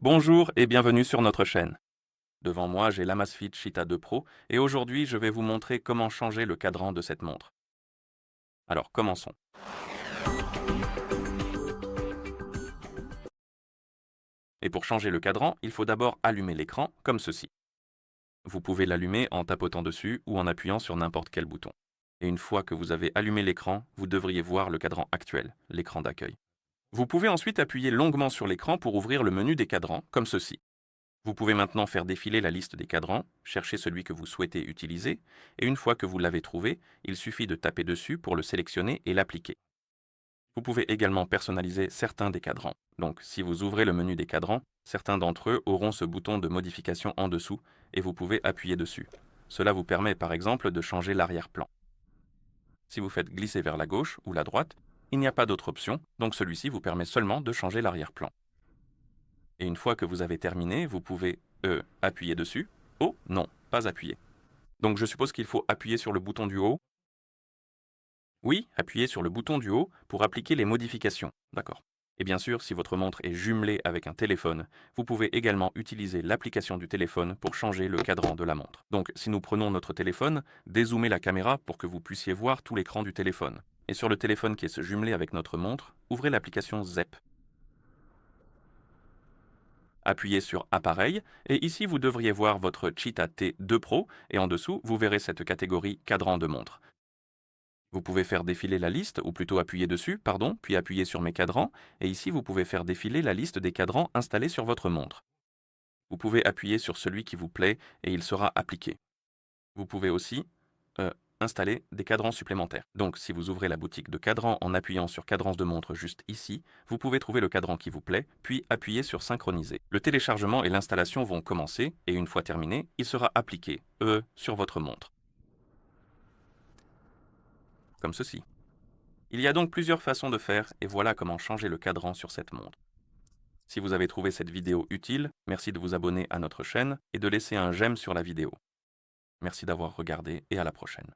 Bonjour et bienvenue sur notre chaîne. Devant moi, j'ai l'Amazfit Cheetah 2 Pro et aujourd'hui, je vais vous montrer comment changer le cadran de cette montre. Alors, commençons. Et pour changer le cadran, il faut d'abord allumer l'écran comme ceci. Vous pouvez l'allumer en tapotant dessus ou en appuyant sur n'importe quel bouton. Et une fois que vous avez allumé l'écran, vous devriez voir le cadran actuel, l'écran d'accueil. Vous pouvez ensuite appuyer longuement sur l'écran pour ouvrir le menu des cadrans comme ceci. Vous pouvez maintenant faire défiler la liste des cadrans, chercher celui que vous souhaitez utiliser, et une fois que vous l'avez trouvé, il suffit de taper dessus pour le sélectionner et l'appliquer. Vous pouvez également personnaliser certains des cadrans. Donc, si vous ouvrez le menu des cadrans, certains d'entre eux auront ce bouton de modification en dessous, et vous pouvez appuyer dessus. Cela vous permet par exemple de changer l'arrière-plan. Si vous faites glisser vers la gauche ou la droite, il n'y a pas d'autre option, donc celui-ci vous permet seulement de changer l'arrière-plan. Et une fois que vous avez terminé, vous pouvez appuyer dessus. Oh, non, pas appuyer. Donc je suppose qu'il faut appuyer sur le bouton du haut. Oui, appuyez sur le bouton du haut pour appliquer les modifications. D'accord. Et bien sûr, si votre montre est jumelée avec un téléphone, vous pouvez également utiliser l'application du téléphone pour changer le cadran de la montre. Donc si nous prenons notre téléphone, dézoomez la caméra pour que vous puissiez voir tout l'écran du téléphone. Et sur le téléphone qui est jumelé avec notre montre, ouvrez l'application ZEP. Appuyez sur Appareil et ici vous devriez voir votre Cheetah T2 Pro et en dessous vous verrez cette catégorie cadran de montre. Vous pouvez faire défiler la liste, ou plutôt appuyer dessus, puis appuyer sur mes cadrans, et ici vous pouvez faire défiler la liste des cadrans installés sur votre montre. Vous pouvez appuyer sur celui qui vous plaît et il sera appliqué. Vous pouvez aussi installer des cadrans supplémentaires. Donc si vous ouvrez la boutique de cadrans en appuyant sur cadrance de montre juste ici, vous pouvez trouver le cadran qui vous plaît, puis appuyer sur synchroniser. Le téléchargement et l'installation vont commencer et une fois terminé, il sera appliqué sur votre montre. Comme ceci. Il y a donc plusieurs façons de faire et voilà comment changer le cadran sur cette montre. Si vous avez trouvé cette vidéo utile, merci de vous abonner à notre chaîne et de laisser un j'aime sur la vidéo. Merci d'avoir regardé et à la prochaine.